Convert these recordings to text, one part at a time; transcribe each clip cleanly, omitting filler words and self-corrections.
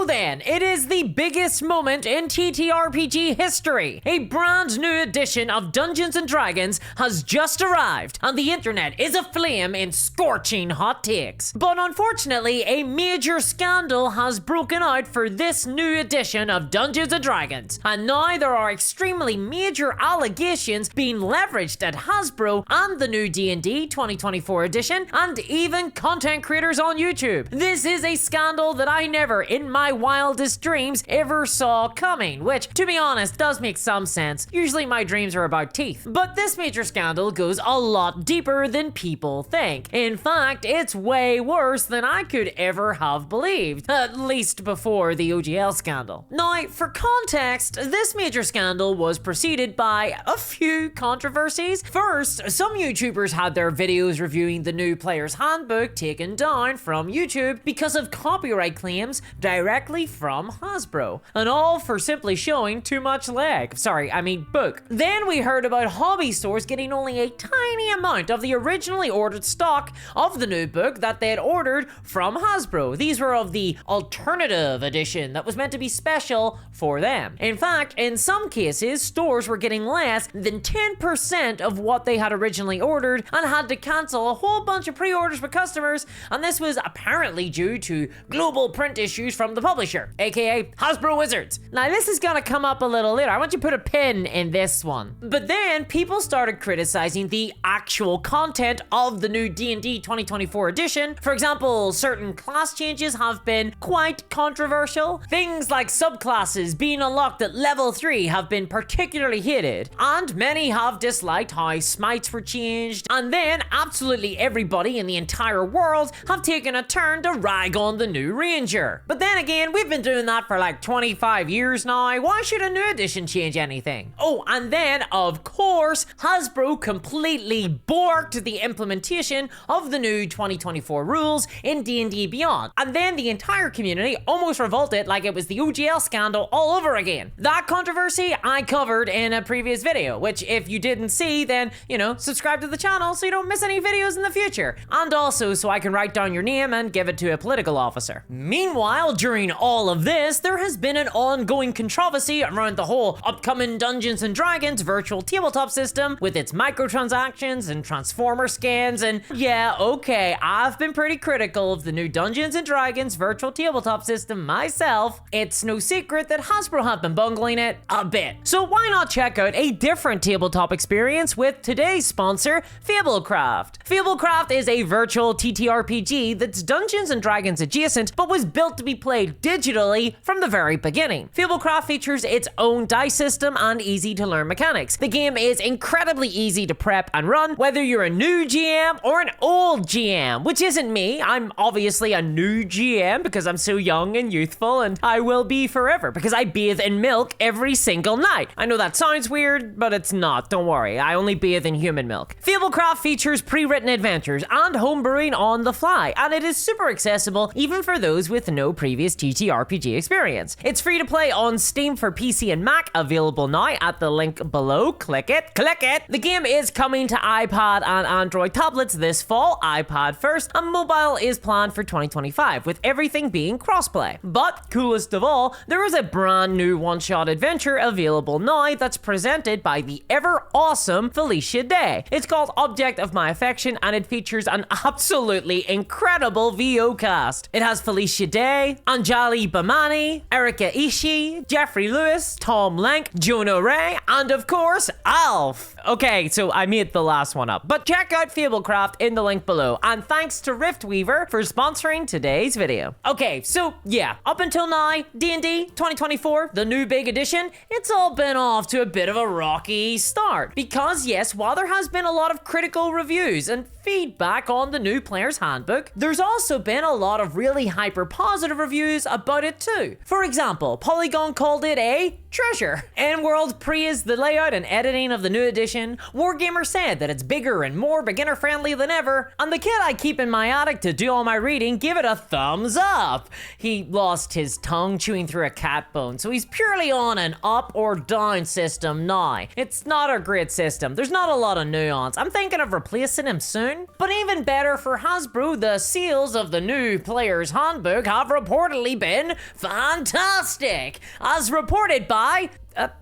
So then, it is the biggest moment in TTRPG history. A brand new edition of Dungeons & Dragons has just arrived, and the internet is aflame in scorching hot takes. But unfortunately, a major scandal has broken out for this new edition of Dungeons & Dragons, and now there are extremely major allegations being leveraged at Hasbro and the new D&D 2024 edition, and even content creators on YouTube. This is a scandal that I never, in my wildest dreams, ever saw coming, which, to be honest, does make some sense. Usually my dreams are about teeth. But this major scandal goes a lot deeper than people think. In fact, it's way worse than I could ever have believed, at least before the OGL scandal. Now, for context, this major scandal was preceded by a few controversies. First, some YouTubers had their videos reviewing the new Player's Handbook taken down from YouTube because of copyright claims directly from Hasbro, and all for simply showing too much book. Then we heard about hobby stores getting only a tiny amount of the originally ordered stock of the new book that they had ordered from Hasbro. These were of the alternative edition that was meant to be special for them. In fact, in some cases, stores were getting less than 10% of what they had originally ordered and had to cancel a whole bunch of pre-orders for customers, and this was apparently due to global print issues from the publisher, aka Hasbro Wizards. Now this is gonna come up a little later. I want you to put a pin in this one. But then people started criticizing the actual content of the new D&D 2024 edition. For example, certain class changes have been quite controversial. Things like subclasses being unlocked at level 3 have been particularly hated, and many have disliked how smites were changed, and then absolutely everybody in the entire world have taken a turn to rag on the new Ranger. But then again, we've been doing that for like 25 years now. Why should a new edition change anything? Oh, and then, of course, Hasbro completely borked the implementation of the new 2024 rules in D&D Beyond. And then the entire community almost revolted like it was the OGL scandal all over again. That controversy I covered in a previous video, which if you didn't see, then, subscribe to the channel so you don't miss any videos in the future. And also so I can write down your name and give it to a political officer. Meanwhile, during all of this, there has been an ongoing controversy around the whole upcoming Dungeons & Dragons virtual tabletop system with its microtransactions and transformer scans, and yeah, okay, I've been pretty critical of the new Dungeons & Dragons virtual tabletop system myself. It's no secret that Hasbro have been bungling it a bit. So why not check out a different tabletop experience with today's sponsor, Fablecraft. Fablecraft is a virtual TTRPG that's Dungeons & Dragons adjacent, but was built to be played digitally from the very beginning. Fablecraft features its own dice system and easy to learn mechanics. The game is incredibly easy to prep and run, whether you're a new GM or an old GM, which isn't me. I'm obviously a new GM because I'm so young and youthful, and I will be forever because I bathe in milk every single night. I know that sounds weird, but it's not. Don't worry, I only bathe in human milk. Fablecraft features pre-written adventures and homebrewing on the fly, and it is super accessible even for those with no previous TTRPG experience. It's free to play on Steam for PC and Mac, available now at the link below. Click it, click it. The game is coming to iPad and Android tablets this fall, iPad first, and mobile is planned for 2025, with everything being crossplay. But coolest of all, there is a brand new one-shot adventure available now that's presented by the ever awesome Felicia Day. It's called Object of My Affection, and it features an absolutely incredible VO cast. It has Felicia Day, Anjali Bamani, Erika Ishii, Jeffrey Lewis, Tom Lenk, Jonah Ray, and of course, Alf. Okay, so I made the last one up, but check out Fablecraft in the link below, and thanks to Riftweaver for sponsoring today's video. Okay, so yeah, up until now, D&D 2024, the new big edition, it's all been off to a bit of a rocky start. Because yes, while there has been a lot of critical reviews and feedback on the new Player's Handbook, there's also been a lot of really hyper positive reviews about it too. For example, Polygon called it a treasure. N-World praised the layout and editing of the new edition. Wargamer said that it's bigger and more beginner friendly than ever. And the kid I keep in my attic to do all my reading gave it a thumbs up. He lost his tongue chewing through a cat bone, so he's purely on an up or down system now. It's not a great system. There's not a lot of nuance. I'm thinking of replacing him soon. But even better for Hasbro, the seals of the new Player's Handbook have reportedly actually been fantastic, as reported by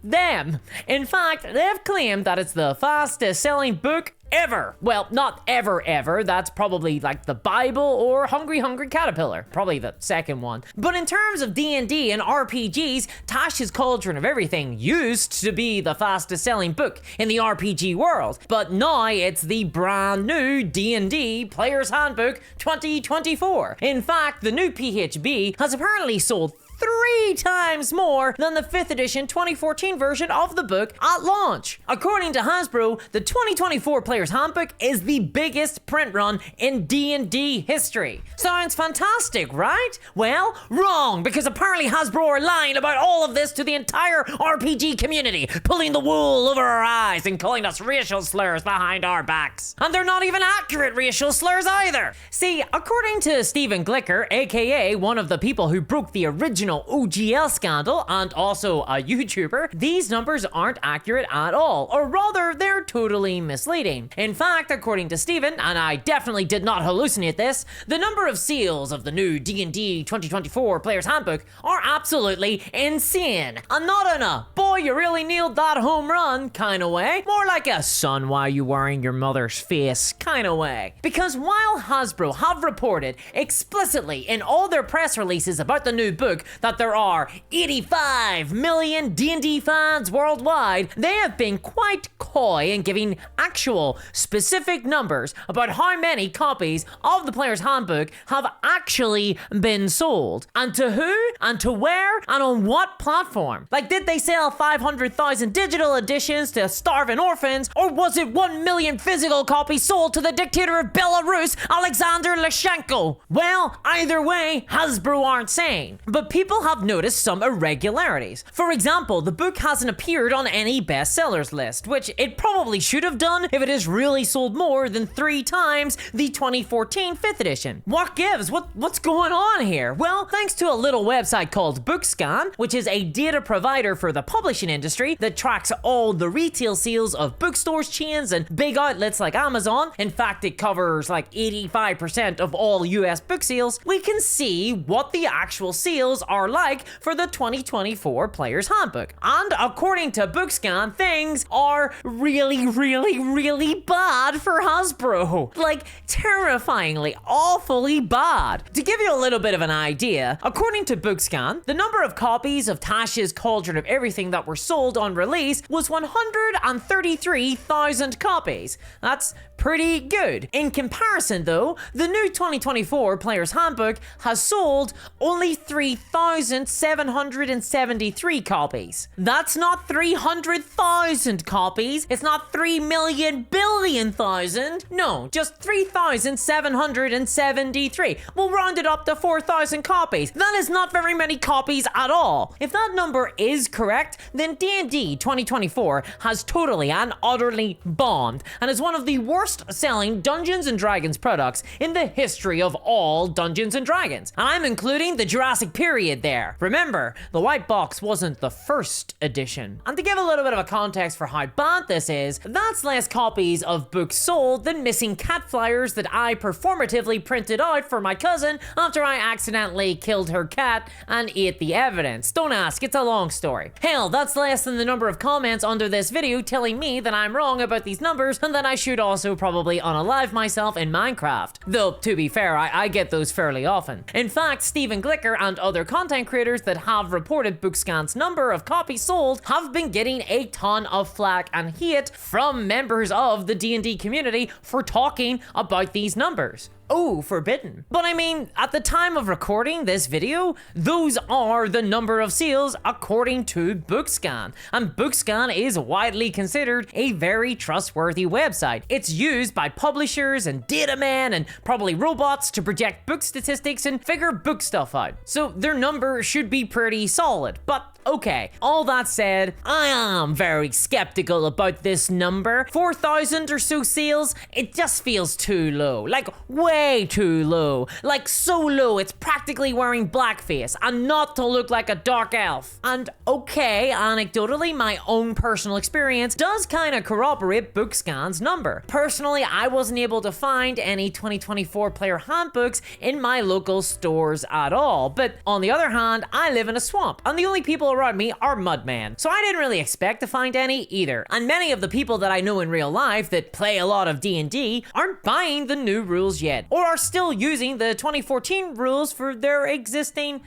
them. In fact, they've claimed that it's the fastest selling book ever. Well, not ever. That's probably like the Bible or Hungry Hungry Caterpillar. Probably the second one. But in terms of D&D and RPGs, Tasha's Cauldron of Everything used to be the fastest selling book in the RPG world. But now it's the brand new D&D Player's Handbook 2024. In fact, the new PHB has apparently sold 3 times more than the 5th edition 2014 version of the book at launch. According to Hasbro, the 2024 Player's Handbook is the biggest print run in D&D history. Sounds fantastic, right? Well, wrong, because apparently Hasbro are lying about all of this to the entire RPG community, pulling the wool over our eyes and calling us racial slurs behind our backs. And they're not even accurate racial slurs either. See, according to Stephen Glicker, aka one of the people who broke the original OGL scandal and also a YouTuber, these numbers aren't accurate at all, or rather, they're totally misleading. In fact, according to Steven, and I definitely did not hallucinate this, the number of sales of the new D&D 2024 Player's Handbook are absolutely insane. And not in a, boy, you really nailed that home run kind of way, more like a, son, why are you wearing your mother's face kind of way. Because while Hasbro have reported explicitly in all their press releases about the new book that there are 85 million D&D fans worldwide, they have been quite coy in giving actual specific numbers about how many copies of the Player's Handbook have actually been sold. And to who, and to where, and on what platform. Like, did they sell 500,000 digital editions to starving orphans, or was it 1 million physical copies sold to the dictator of Belarus, Alexander Lukashenko? Well, either way, Hasbro aren't saying. But people have noticed some irregularities. For example, the book hasn't appeared on any bestsellers list, which it probably should have done if it has really sold more than 3 times the 2014 5th edition. What gives? What's going on here? Well, thanks to a little website called BookScan, which is a data provider for the publishing industry that tracks all the retail sales of bookstores, chains, and big outlets like Amazon. In fact, it covers like 85% of all US book sales. We can see what the actual sales are like for the 2024 Player's Handbook. And according to BookScan, things are really bad for Hasbro. Like, terrifyingly, awfully bad. To give you a little bit of an idea, according to BookScan, the number of copies of Tasha's Cauldron of Everything that were sold on release was 133,000 copies. That's pretty good. In comparison though, the new 2024 Player's Handbook has sold only 3,773 copies. That's not 300,000 copies. It's not 3,000,000,000,000. No, just 3,773. We'll round it up to 4,000 copies. That is not very many copies at all. If that number is correct, then D&D 2024 has totally and utterly bombed and is one of the worst selling Dungeons & Dragons products in the history of all Dungeons & Dragons. And I'm including the Jurassic period there. Remember, the white box wasn't the first edition. And to give a little bit of a context for how bad this is, that's less copies of books sold than missing cat flyers that I performatively printed out for my cousin after I accidentally killed her cat and ate the evidence. Don't ask, it's a long story. Hell, that's less than the number of comments under this video telling me that I'm wrong about these numbers and that I should also probably unalive myself in Minecraft. Though, to be fair, I get those fairly often. In fact, Stephen Glicker and other content creators that have reported BookScan's number of copies sold have been getting a ton of flack and hate from members of the D&D community for talking about these numbers. Oh, forbidden. But I mean, at the time of recording this video, those are the number of sales according to BookScan. And BookScan is widely considered a very trustworthy website. It's used by publishers and data men and probably robots to project book statistics and figure book stuff out. So their number should be pretty solid. But okay, all that said, I am very skeptical about this number. 4,000 or so sales, it just feels too low. Like, way way too low. Like so low it's practically wearing blackface and not to look like a dark elf. And okay, anecdotally, my own personal experience does kind of corroborate BookScan's number. Personally, I wasn't able to find any 2024 player handbooks in my local stores at all. But on the other hand, I live in a swamp and the only people around me are mudmen. So I didn't really expect to find any either. And many of the people that I know in real life that play a lot of D&D aren't buying the new rules yet, or are still using the 2014 rules for their existing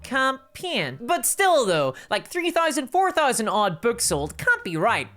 campaign. But still though, like 3,000, 4,000 odd books sold can't be right?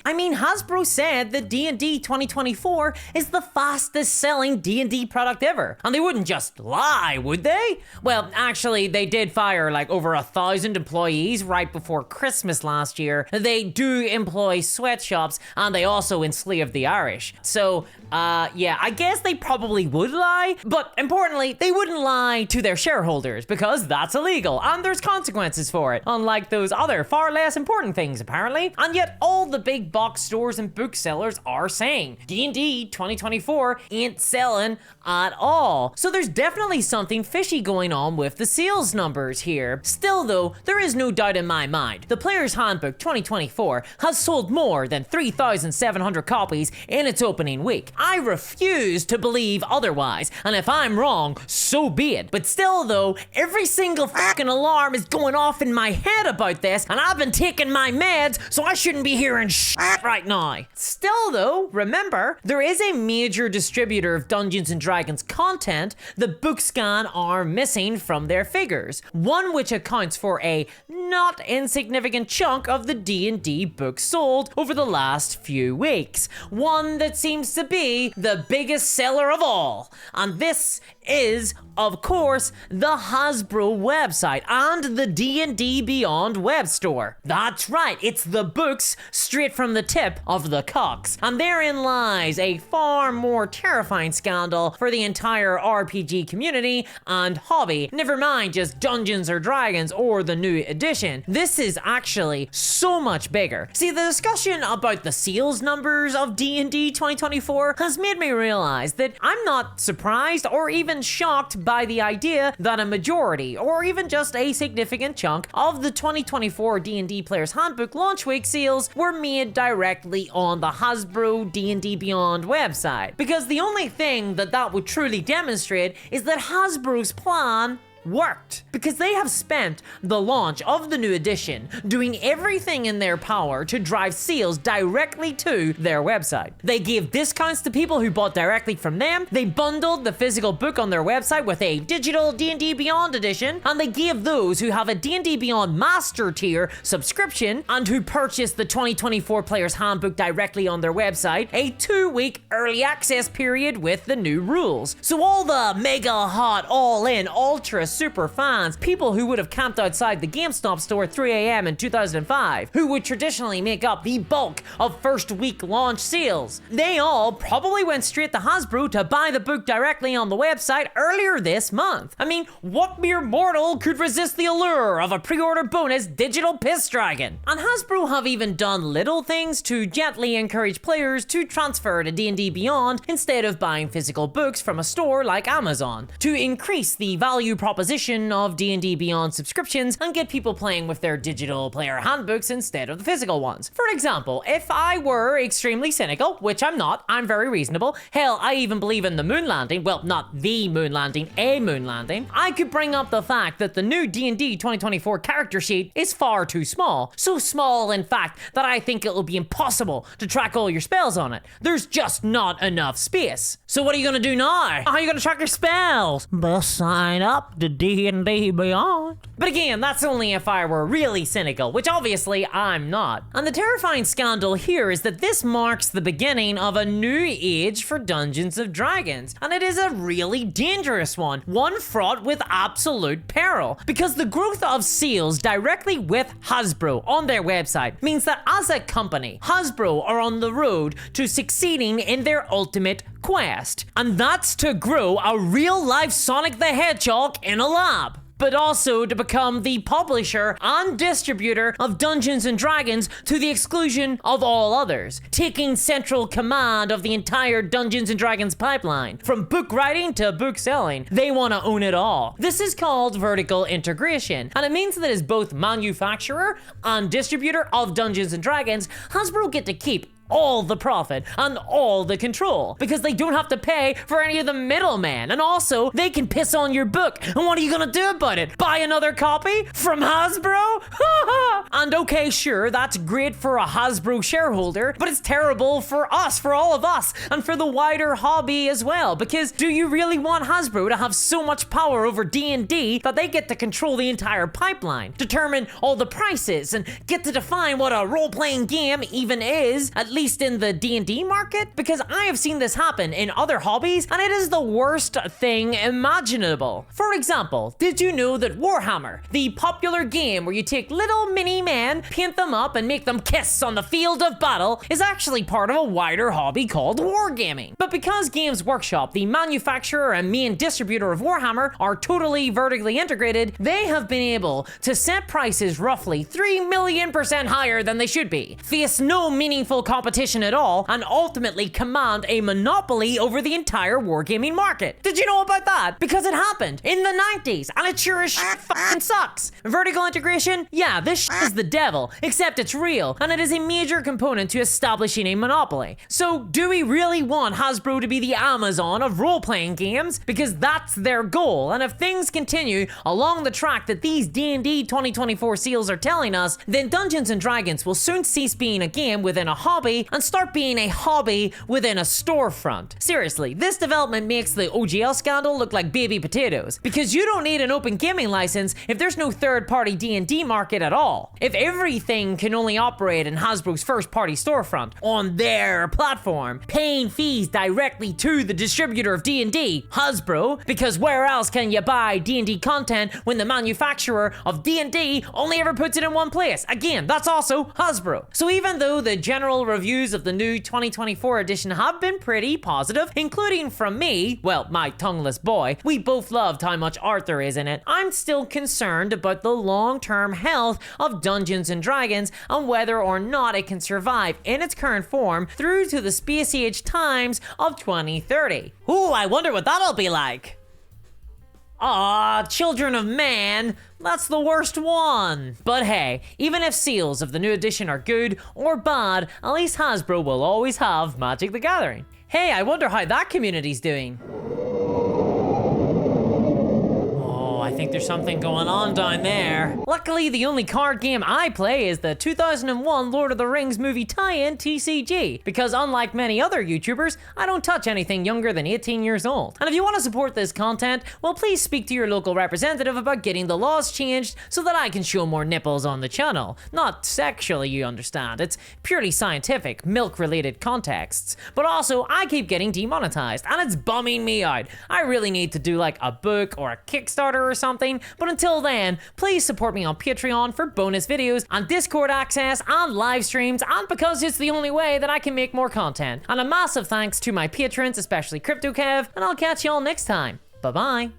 I mean, Hasbro said that D&D 2024 is the fastest selling D&D product ever. And they wouldn't just lie, would they? Well, actually, they did fire like over 1,000 employees right before Christmas last year. They do employ sweatshops and they also enslave the Irish. So, yeah, I guess they probably would lie. But importantly, they wouldn't lie to their shareholders because that's illegal and there's consequences for it. Unlike those other far less important things, apparently. And yet, all the big box stores and booksellers are saying D&D 2024 ain't selling at all. So there's definitely something fishy going on with the sales numbers here. Still though, there is no doubt in my mind. The Player's Handbook 2024 has sold more than 3,700 copies in its opening week. I refuse to believe otherwise, and if I'm wrong, so be it. But still though, every single fucking alarm is going off in my head about this, and I've been taking my meds, so I shouldn't be hearing shit right now. Still though, remember, there is a major distributor of Dungeons and Dragons content that BookScan are missing from their figures. One which accounts for a not insignificant chunk of the D&D books sold over the last few weeks. One that seems to be the biggest seller of all. And this is, of course, the Hasbro website and the D&D Beyond web store. That's right, it's the books straight from the tip of the cocks. And therein lies a far more terrifying scandal for the entire RPG community and hobby. Never mind just Dungeons or Dragons or the new edition. This is actually so much bigger. See, the discussion about the sales numbers of D&D 2024 has made me realize that I'm not surprised or even shocked by the idea that a majority or even just a significant chunk of the 2024 D&D Player's Handbook launch week sales were made directly on the Hasbro D&D Beyond website. Because the only thing that would truly demonstrate is that Hasbro's plan worked, because they have spent the launch of the new edition doing everything in their power to drive sales directly to their website. They gave discounts to people who bought directly from them, they bundled the physical book on their website with a digital D&D Beyond edition, and they gave those who have a D&D Beyond Master tier subscription and who purchased the 2024 Player's Handbook directly on their website a 2-week early access period with the new rules. So all the mega hot, all-in, ultra super fans, people who would have camped outside the GameStop store at 3 a.m. in 2005, who would traditionally make up the bulk of first week launch sales, they all probably went straight to Hasbro to buy the book directly on the website earlier this month. I mean, what mere mortal could resist the allure of a pre-order bonus digital piss dragon? And Hasbro have even done little things to gently encourage players to transfer to D&D Beyond instead of buying physical books from a store like Amazon, to increase the value proposition of D&D Beyond subscriptions and get people playing with their digital player handbooks instead of the physical ones. For example, if I were extremely cynical, which I'm not, I'm very reasonable, hell, I even believe in the moon landing, well, not the moon landing, a moon landing, I could bring up the fact that the new D&D 2024 character sheet is far too small. So small, in fact, that I think it will be impossible to track all your spells on it. There's just not enough space. So what are you gonna do now? How are you gonna track your spells? Best sign up to D&D Beyond. But again, that's only if I were really cynical, which obviously I'm not. And the terrifying scandal here is that this marks the beginning of a new age for Dungeons & Dragons, and it is a really dangerous one fraught with absolute peril, because the growth of sales directly with Hasbro on their website means that as a company, Hasbro are on the road to succeeding in their ultimate quest, and that's to grow a real-life Sonic the Hedgehog in a lab. but also to become the publisher and distributor of Dungeons and Dragons to the exclusion of all others, taking central command of the entire Dungeons and Dragons pipeline. From book writing to book selling, they want to own it all. This is called vertical integration, and it means that as both manufacturer and distributor of Dungeons and Dragons, Hasbro get to keep all the profit and all the control because they don't have to pay for any of the middlemen, and also they can piss on your book, and what are you gonna do about it? Buy another copy from Hasbro? And okay, sure, that's great for a Hasbro shareholder, but it's terrible for us, for all of us, and for the wider hobby as well, because do you really want Hasbro to have so much power over D&D that they get to control the entire pipeline, determine all the prices, and get to define what a role-playing game even is, at least in the D&D market? Because I have seen this happen in other hobbies, and it is the worst thing imaginable. For example, did you know that Warhammer, the popular game where you take little mini men, paint them up, and make them kiss on the field of battle, is actually part of a wider hobby called wargaming? But because Games Workshop, the manufacturer and main distributor of Warhammer, are totally vertically integrated, they have been able to set prices roughly 3 million% higher than they should be, face no meaningful competition at all, and ultimately command a monopoly over the entire wargaming market. Did you know about that? Because it happened in the 90s, and it sure as shit fucking sucks. Vertical integration? Yeah, this shit is the devil, except it's real, and it is a major component to establishing a monopoly. So, do we really want Hasbro to be the Amazon of role-playing games? Because that's their goal, and if things continue along the track that these D&D 2024 seals are telling us, then Dungeons and Dragons will soon cease being a game within a hobby and start being a hobby within a storefront. Seriously, this development makes the OGL scandal look like baby potatoes, because you don't need an open gaming license if there's no third-party D&D market at all. If everything can only operate in Hasbro's first-party storefront on their platform, paying fees directly to the distributor of D&D, Hasbro, because where else can you buy D&D content when the manufacturer of D&D only ever puts it in one place? Again, that's also Hasbro. So even though the general reviews of the new 2024 edition have been pretty positive, including from me, well, my tongueless boy, we both loved how much art there is in it, I'm still concerned about the long-term health of Dungeons and Dragons and whether or not it can survive in its current form through to the space-age times of 2030. Ooh, I wonder what that'll be like. Ah, Children of Man, that's the worst one. But hey, even if seals of the new edition are good or bad, at least Hasbro will always have Magic the Gathering. Hey, I wonder how that community's doing. I think there's something going on down there. Luckily, the only card game I play is the 2001 Lord of the Rings movie tie-in TCG, because unlike many other YouTubers, I don't touch anything younger than 18 years old. And if you want to support this content, well, please speak to your local representative about getting the laws changed so that I can show more nipples on the channel. Not sexually, you understand. It's purely scientific, milk-related contexts. But also, I keep getting demonetized, and it's bumming me out. I really need to do like a book or a Kickstarter or something, but until then, please support me on Patreon for bonus videos and Discord access and live streams, and because it's the only way that I can make more content. And a massive thanks to my patrons, especially CryptoKev, and I'll catch y'all next time. Bye-bye.